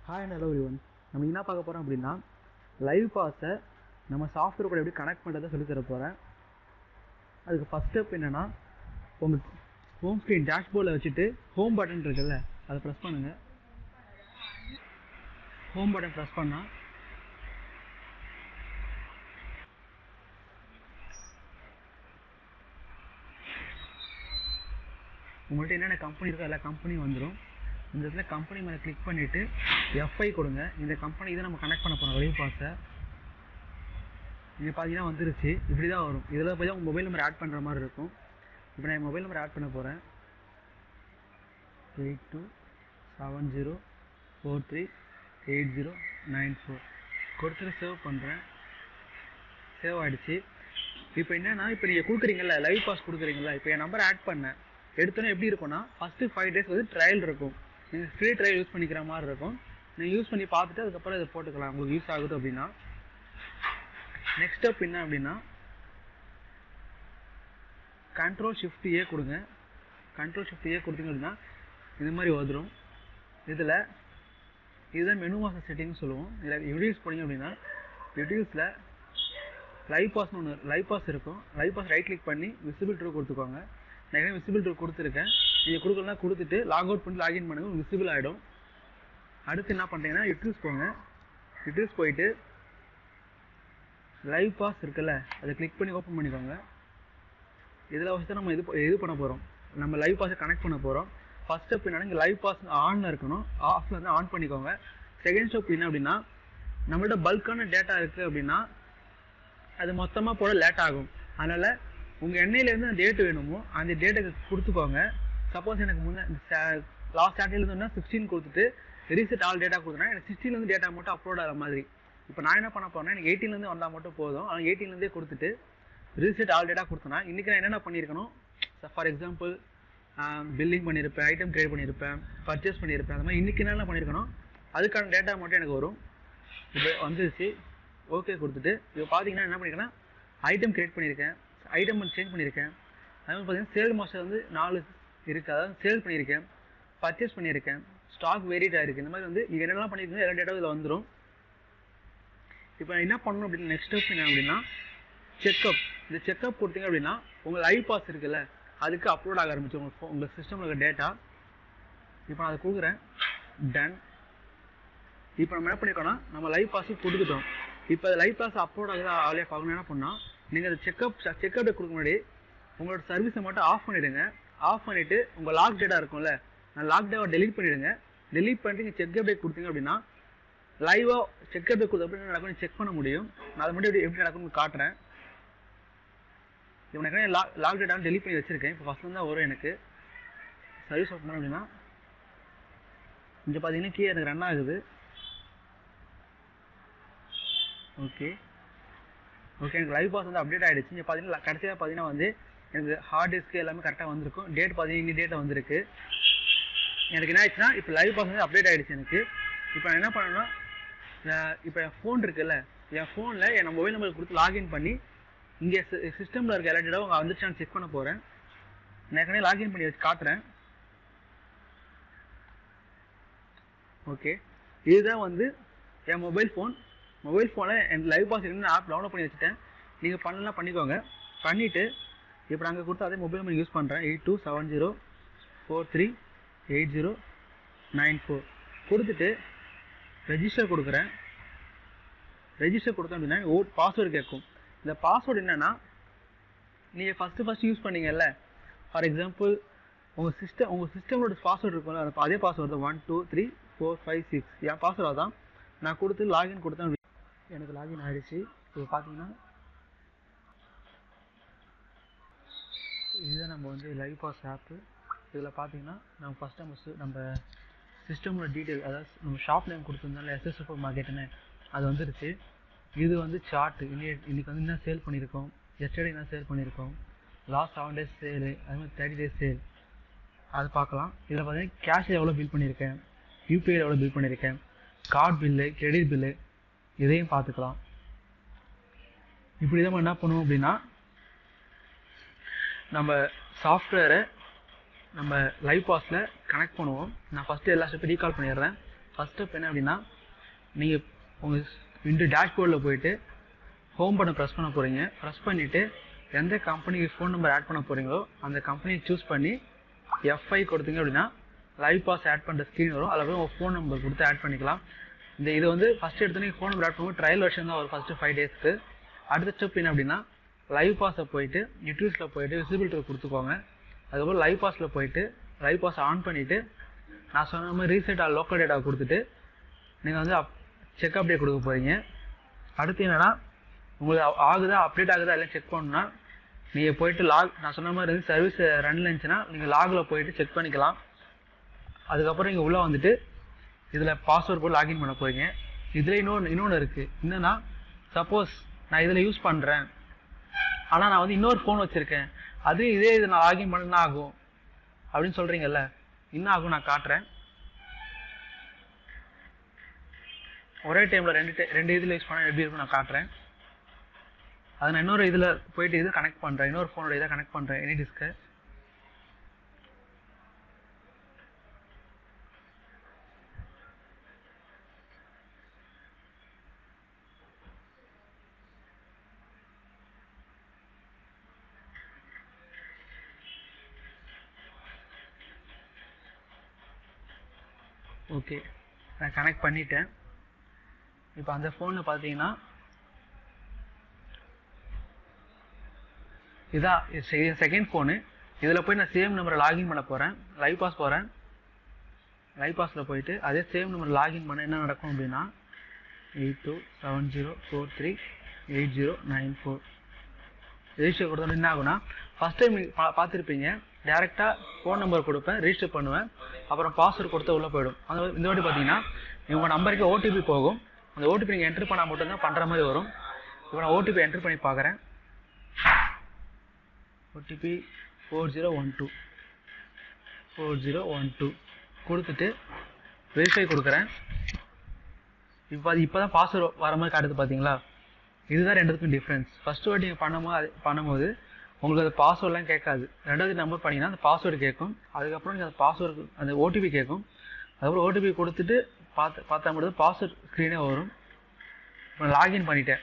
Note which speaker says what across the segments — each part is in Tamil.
Speaker 1: Hi and hello everyone. நம்ம என்ன பார்க்க போகிறோம் அப்படின்னா லைவ் பாஸை நம்ம சாஃப்ட்வேர் கூட எப்படி கனெக்ட் பண்ணுறதை சொல்லி தர போகிறேன். அதுக்கு ஃபஸ்ட் ஸ்டெப் என்னென்னா, உங்கள் ஹோம் ஸ்க்ரீன் டேஷ்போர்டில் வச்சுட்டு ஹோம் பட்டன் இருக்குல்ல, அதை ப்ரெஸ் பண்ணுங்கள். ஹோம் பட்டன் ப்ரெஸ் பண்ணால் உங்கள்கிட்ட என்னென்ன கம்பெனி இருக்கோ எல்லா கம்பெனியும் வந்துடும். இந்த இடத்துல கம்பெனி மேலே கிளிக் பண்ணிவிட்டு எஃப்ஐ கொடுங்க. இந்த கம்பெனி இதை நம்ம கனெக்ட் பண்ண போகிறோம் லைவ் பாஸை. இங்கே பார்த்தீங்கன்னா வந்துருச்சு. இப்படி தான் வரும். இதில் போய் தான் உங்கள் மொபைல் நம்பர் ஆட் பண்ணுற மாதிரி இருக்கும். இப்போ நான் என் மொபைல் நம்பர் ஆட் பண்ண போகிறேன். 8270438094 கொடுத்துட்டு சேவ் பண்ணுறேன். சேவ் ஆகிடுச்சு. இப்போ என்னென்னா, இப்போ நீங்கள் கொடுக்குறீங்களா லைவ் பாஸ் கொடுக்குறீங்களா, இப்போ என் நம்பர் ஆட் பண்ணேன். எடுத்தோன்னே எப்படி இருக்கும்னா, ஃபஸ்ட்டு 5 days வந்து ட்ரையல் இருக்கும். நீங்கள் ஃப்ரீ ட்ரையல் யூஸ் பண்ணிக்கிற மாதிரி இருக்கும். நீங்கள் யூஸ் பண்ணி பார்த்துட்டு அதுக்கப்புறம் இதை போட்டுக்கலாம் உங்களுக்கு யூஸ் ஆகுது அப்படின்னா. நெக்ஸ்ட் ஸ்டெப் என்ன அப்படின்னா, Ctrl+Shift+A கொடுங்க. Ctrl+Shift+A கொடுத்தீங்க அப்படின்னா இது மாதிரி வந்துடும். இதில் இதுதான் மெனு மாஸ்டர் செட்டிங்னு சொல்லுவோம். இதில் யூடியூஸ் போனீங்க அப்படின்னா யூடியூஸில் லைவ் பாஸ்னு ஒன்று லைவ் பாஸ் இருக்கும். லைவ் பாஸ் ரைட் கிளிக் பண்ணி விசிபிள் ட்ரூ கொடுத்துக்கோங்க. நான் விசிபிள் ட்ரூ கொடுத்துருக்கேன். நீங்கள் கொடுக்கலாம் கொடுத்துட்டு லாக் அவுட் பண்ணி லாகின் பண்ணுங்கள், விசிபிள் ஆகிடும். அடுத்து என்ன பண்ணுறீங்கன்னா யூடியூஸ் போங்க. யூடியூஸ் போயிட்டு லைவ் பாஸ் இருக்குல்ல, அதை கிளிக் பண்ணி ஓப்பன் பண்ணிக்கோங்க. இதில் வச்சு தான் நம்ம இது பண்ண போகிறோம். நம்ம லைவ் பாஸை கனெக்ட் பண்ண போகிறோம். ஃபஸ்ட் ஸ்டெப் என்னன்னா, இங்கே லைவ் பாஸ் ஆனில் இருக்கணும். ஆஃபில் வந்து ஆன் பண்ணிக்கோங்க. செகண்ட் ஸ்டெப் என்ன அப்படின்னா, நம்மள்ட்ட பல்கான டேட்டா இருக்குது அப்படின்னா அது மொத்தமாக போட லேட் ஆகும். அதனால் உங்கள் எண்ணெயிலேருந்து அந்த டேட்டு வேணுமோ அந்த டேட்டை கொடுத்துக்கோங்க. சப்போஸ் எனக்கு லாஸ்ட் ஸ்டார்டிங்லேருந்து 16 கொடுத்துட்டு ரீசெட் ஆல் டேட்டா கொடுத்தனா எனக்கு 16லேருந்து டேட்டா மட்டும் அப்லோட் ஆகிற மாதிரி. இப்போ நான் என்ன பண்ண போகிறேன்னா, எனக்கு 18லேருந்து வந்தால் மட்டும் போதும். ஆனால் 18லேருந்தே கொடுத்துட்டு ரீசெட் ஆல் டேட்டா கொடுத்தனா இன்றைக்கி நான் என்னென்ன பண்ணியிருக்கணும், ஃபார் எக்ஸாம்பிள் பில்லிங் பண்ணியிருப்பேன், ஐட்டம் கிரியேட் பண்ணியிருப்பேன், பர்ச்சேஸ் பண்ணியிருப்பேன். அந்த மாதிரி இன்றைக்கி என்னென்ன பண்ணியிருக்கணும் அதுக்கான டேட்டா மட்டும் எனக்கு வரும். இப்போ வந்துருச்சு. ஓகே கொடுத்துட்டு இப்போ பார்த்தீங்கன்னா என்ன பண்ணியிருக்கேன்னா, ஐட்டம் கிரியேட் பண்ணியிருக்கேன், ஐட்டம் சேஞ்ச் பண்ணியிருக்கேன். அது மாதிரி பார்த்தீங்கன்னா சேல் மாஸ்டர் வந்து 4 இருக்குது. அதாவது சேல் பண்ணியிருக்கேன், பர்ச்சேஸ் பண்ணியிருக்கேன், ஸ்டாக் வேரியட் ஆகிருக்கு. இந்த மாதிரி வந்து நீங்கள் என்னெல்லாம் பண்ணியிருக்கீங்க எல்லா டேட்டாவும் இதில் வந்துடும். இப்போ என்ன பண்ணணும் அப்படின்னா, நெக்ஸ்ட் ஸ்டெப் என்ன அப்படின்னா செக்அப். இந்த செக்அப் கொடுத்தீங்க அப்படின்னா உங்கள் லைவ் பாஸ் இருக்குல்ல, அதுக்கு அப்லோட் ஆக ஆரம்பிச்சு உங்கள் சிஸ்டமில் இருக்க டேட்டா. இப்போ நான் அதை கொடுக்குறேன், டன். இப்போ நம்ம என்ன பண்ணியிருக்கோன்னா, நம்ம லைவ் பாஸுக்கு கொடுத்துட்டோம். இப்போ அது லைவ் பாஸ் அப்லோட் ஆகுது ஆலியாக பார்க்கணும். என்ன பண்ணால், நீங்கள் அது செக்அப் கொடுக்க முன்னாடி உங்களோட சர்வீஸை மட்டும் ஆஃப் பண்ணிவிடுங்க. ஆஃப் பண்ணிவிட்டு உங்கள் லாக் டேட்டா இருக்கும்ல, நான் லாக் டேட்டா டெலீட் பண்ணிவிடுங்க. டெலீட் பண்ணிட்டு நீங்கள் செக்அப் டேட் கொடுத்தீங்க அப்படின்னா லைவாக செக்அப் டேட் கொடுத்த அப்படின்னு நடக்கும் செக் பண்ண முடியும். நான் அதை மட்டும் எப்படி நடக்கும்னு காட்டுறேன். இப்போ எனக்கு லாக் டேட்டா டெலீட் பண்ணி வச்சுருக்கேன். இப்போ ஃபஸ்ட்டு தான் வரும் எனக்கு சர்வீஸ் ஓப்பன் பண்ண அப்படின்னா. இங்கே பார்த்தீங்கன்னா கீழே எனக்கு ரன் ஆகுது. ஓகே எனக்கு லைவ் பாஸ் வந்து அப்டேட் ஆகிடுச்சு. இங்கே பார்த்தீங்கன்னா கடைசியாக பார்த்தீங்கன்னா வந்து எனக்கு ஹார்ட் டிஸ்க்கு எல்லாமே கரெக்டாக வந்திருக்கும். டேட் பார்த்தீங்கன்னா இன்னி டேட்டை வந்திருக்கு. எனக்கு என்ன ஆயிடுச்சுன்னா, இப்போ லைவ் பாஸ் வந்து அப்டேட் ஆகிடுச்சு எனக்கு. இப்போ நான் என்ன பண்ணேன்னா, இப்போ என் ஃபோன் இருக்குல்ல, என் ஃபோனில் என் மொபைல் நம்பர் கொடுத்து லாகின் பண்ணி இங்கே சிஸ்டமில் இருக்க எல்லா டேட்டாவும் அங்கே வந்துருச்சான்னு செக் பண்ண போகிறேன். நான் ஏற்கனவே லாகின் பண்ணி வச்சு காட்டுறேன். ஓகே இதுதான் வந்து என் மொபைல் ஃபோனில் என் லைவ் பாஸ் என்ன ஆப் டவுன்லோட் பண்ணி வச்சுட்டேன். நீங்கள் பண்ணலாம் பண்ணிக்கோங்க. பண்ணிவிட்டு இப்போ நாங்கள் கொடுத்து அதே மொபைல் நம்பர் யூஸ் பண்ணுறேன். 8270438094 கொடுத்துட்டு ரெஜிஸ்டர் கொடுக்குறேன். ரெஜிஸ்டர் கொடுத்தோம் அப்படின்னா பாஸ்வேர்டு கேட்கும். இந்த பாஸ்வேர்டு என்னென்னா, நீங்கள் ஃபஸ்ட்டு யூஸ் பண்ணீங்கல்ல, ஃபார் எக்ஸாம்பிள் உங்கள் சிஸ்டமோட பாஸ்வேர்டு இருக்கும்ல, அதே பாஸ்வேர்டு தான் 123456 என் பாஸ்வேர்டு தான். நான் கொடுத்து லாகின் கொடுத்தேன். எனக்கு லாகின் ஆகிடுச்சு. இப்போ பார்த்தீங்கன்னா இதுதான் நம்ம வந்து லைவ் பாஸ் ஆப்பு. இதில் பார்த்தீங்கன்னா நம்ம நம்ம சிஸ்டமோட டீட்டெயில், அதாவது நம்ம ஷாப் நேம் கொடுத்துருந்தால SS சூப்பர் மார்க்கெட்டுன்னு அது வந்துருச்சு. இது வந்து சார்ட்டு. இன்றைக்கி வந்து என்ன சேல் பண்ணியிருக்கோம், எஸ்டர்டே என்ன சேல் பண்ணியிருக்கோம், லாஸ்ட் 7 days சேலு, அது மாதிரி 30 days சேல், அது பார்க்கலாம். இதில் பார்த்தீங்கன்னா கேஷ் எவ்வளோ பில் பண்ணியிருக்கேன், யூபிஐயில் எவ்வளோ பில் பண்ணியிருக்கேன், கார்டு பில்லு, கிரெடிட் பில்லு, இதையும் பார்த்துக்கலாம். இப்படி தான் என்ன பண்ணுவோம் அப்படின்னா, நம்ம சாஃப்ட்வேரை நம்ம லைவ் பாஸில் கனெக்ட் பண்ணுவோம். நான் ஃபஸ்ட்டு எல்லா ஸ்டெப்பையும் ரீகால் பண்ணிடுறேன். ஃபர்ஸ்ட் ஸ்டெப் என்ன அப்படின்னா, நீங்கள் உங்கள் டேஷ்போர்டில் போயிட்டு ஹோம் பட்டன் ப்ரெஸ் பண்ண போகிறீங்க. ப்ரெஸ் பண்ணிவிட்டு எந்த கம்பெனிக்கு ஃபோன் நம்பர் ஆட் பண்ண போகிறீங்களோ அந்த கம்பெனியை சூஸ் பண்ணி F5 கொடுத்தீங்க அப்படின்னா லைவ் பாஸ் ஆட் பண்ணுற ஸ்க்ரீன் வரும். அதில் போய் உங்கள் ஃபோன் நம்பர் கொடுத்து ஆட் பண்ணிக்கலாம். இது வந்து ஃபஸ்ட்டு எடுத்து நீங்கள் ஃபோன் நம்பர் ஆட் பண்ணும்போது ட்ரையல் வெர்ஷன் தான் ஒரு ஃபஸ்ட்டு 5 டேஸ்க்கு. அடுத்த ஸ்டெப் என்ன அப்படின்னா, லைவ் பாஸை போயிட்டு யூடியூப்ஸில் போயிட்டு விசிபிலிட்டி கொடுத்துக்கோங்க. அதுக்கப்புறம் லைவ் பாஸில் போயிட்டு லைவ் பாஸ் ஆன் பண்ணிவிட்டு நான் சொன்ன மாதிரி ரீசெட் லோக்கல் டேட்டா கொடுத்துட்டு நீங்கள் வந்து செக் அப்டேட் கொடுக்க போகிறீங்க. அடுத்து என்னென்னா, உங்களுக்கு ஆகுதா அப்டேட் ஆகுதா எல்லாம் செக் பண்ணணும்னா நீங்கள் போயிட்டு நான் சொன்ன மாதிரி சர்வீஸ் ரன்ல இருந்துச்சுன்னா நீங்கள் லாகில் போயிட்டு செக் பண்ணிக்கலாம். அதுக்கப்புறம் நீங்கள் உள்ளே வந்துட்டு இதில் பாஸ்வேர்ட் போட்டு லாகின் பண்ண போகிறீங்க. இதில் இன்னொன்று இருக்குது. என்னென்னா, சப்போஸ் நான் இதில் யூஸ் பண்ணுறேன் ஆனால் நான் வந்து இன்னொரு ஃபோன் வச்சுருக்கேன், இது நான் லாகின் பண்ணா ஆகும் அப்படின்னு சொல்கிறீங்கல்ல, என்ன ஆகும் நான் காட்டுறேன். ஒரே டைமில் ரெண்டு இதில் யூஸ் பண்ணால் எப்படி இருக்கும் நான் காட்டுறேன். அதை நான் இன்னொரு இதில் போயிட்டு இது கனெக்ட் பண்ணுறேன், இன்னொரு ஃபோனோட இதை கனெக்ட் பண்ணுறேன் எனி டிஸ்க்கு. ஓகே, நான் கனெக்ட் பண்ணிட்டேன். இப்போ அந்த ஃபோனில் பார்த்தீங்கன்னா இதான் செகண்ட் ஃபோனு. இதில் போய் நான் சேம் நம்பரை லாகின் பண்ண போகிறேன். லைவ் பாஸ் போகிறேன். லைவ் பாஸில் போயிட்டு அதே சேம் நம்பர் லாகின் பண்ண என்ன நடக்கும் அப்படின்னா 8270438094 ரெஜிஸ்டர் கொடுத்தோன்னு என்ன ஆகுனா, ஃபஸ்ட் டைம் பார்த்துருப்பீங்க, டேரெக்டாக ஃபோன் நம்பர் கொடுப்பேன், ரெஜிஸ்டர் பண்ணுவேன், அப்புறம் பாஸ்வேர்டு கொடுத்து உள்ளே போயிடும். இந்த வாட்டி பார்த்தீங்கன்னா உங்கள் நம்பருக்கு ஓடிபி போகும். அந்த ஓடிபி நீங்கள் என்ட்ரு பண்ணால் மட்டும்தான் பண்ணுற மாதிரி வரும். இப்போ நான் ஓடிபி என்ட்ரு பண்ணி பார்க்குறேன். ஓடிபி 4012 கொடுத்துட்டு வெரிஃபை கொடுக்குறேன். இப்போ தான் பாஸ்வேர்டு வர மாதிரி காட்டுது பார்த்தீங்களா. இதுதான் ரெண்டுத்துக்கும் டிஃப்ரென்ஸ். ஃபஸ்ட்டு வாட்டி நீங்கள் பண்ணும்போது உங்களுக்கு அது பாஸ்வேர்டெலாம் கேட்காது. ரெண்டாவது நம்பர் பண்ணிங்கன்னா அந்த பாஸ்வேர்டு கேட்கும். அதுக்கப்புறம் நீங்கள் அந்த பாஸ்வேர்டு அந்த ஓடிபி கேட்கும். அதுக்கப்புறம் ஓடிபி கொடுத்துட்டு பார்த்தா மட்டும் பாஸ்வேர்டு ஸ்க்ரீனே வரும். இப்போ நான் லாகின் பண்ணிட்டேன்.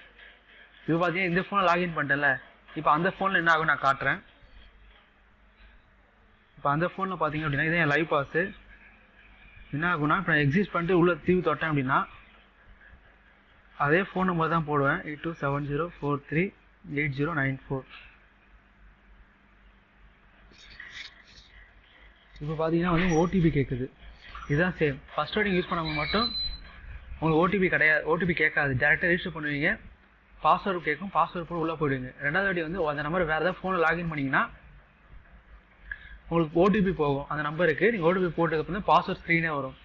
Speaker 1: இப்போ பார்த்தீங்கன்னா இந்த ஃபோனை லாகின் பண்ணிட்டேன்ல, இப்போ அந்த ஃபோனில் என்ன ஆகும் நான் காட்டுறேன். இப்போ அந்த ஃபோனில் பார்த்தீங்க அப்படின்னா இதே என் லைவ் பாஸு என்ன ஆகுனா, இப்போ நான் எக்ஸிஸ்ட் பண்ணிட்டு உள்ள தீவு தொட்டேன் அப்படின்னா அதே ஃபோன் நம்பர் தான் போடுவேன், 8270438094. இப்போ பார்த்தீங்கன்னா வந்து ஓடிபி கேட்குது. இதுதான் சேம். ஃபஸ்ட் வாட்டி யூஸ் பண்ணும்போது மட்டும் உங்களுக்கு ஓடிபி கேட்காது. டேரெக்டாக ரெஜிஸ்டர் பண்ணுவீங்க, பாஸ்வேர்டு கேட்கும், பாஸ்வேர்டு போட்டு உள்ளே போயிடுவீங்க. ரெண்டாவது வாட்டி வந்து அந்த நம்பர் வேறு ஏதாவது ஃபோனில் லாகின் பண்ணிங்கன்னா உங்களுக்கு ஓடிபி போகும் அந்த நம்பருக்கு. நீங்கள் ஓடிபி போட்டதுக்கு வந்து பாஸ்வேர்ட் ஸ்க்ரீனே வரும்.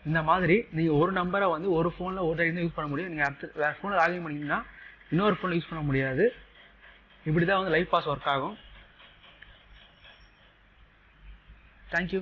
Speaker 1: இந்த மாதிரி நீங்கள் ஒரு நம்பரை வந்து ஒரு ஃபோனில் ஒரு டைம் தான் யூஸ் பண்ண முடியும். நீங்கள் அடுத்து வேறு ஃபோனில் லாகின் பண்ணிங்கன்னா இன்னொரு ஃபோனில் யூஸ் பண்ண முடியாது. இப்படி தான் வந்து லைவ் பாஸ் ஒர்க் ஆகும். தேங்க்யூ.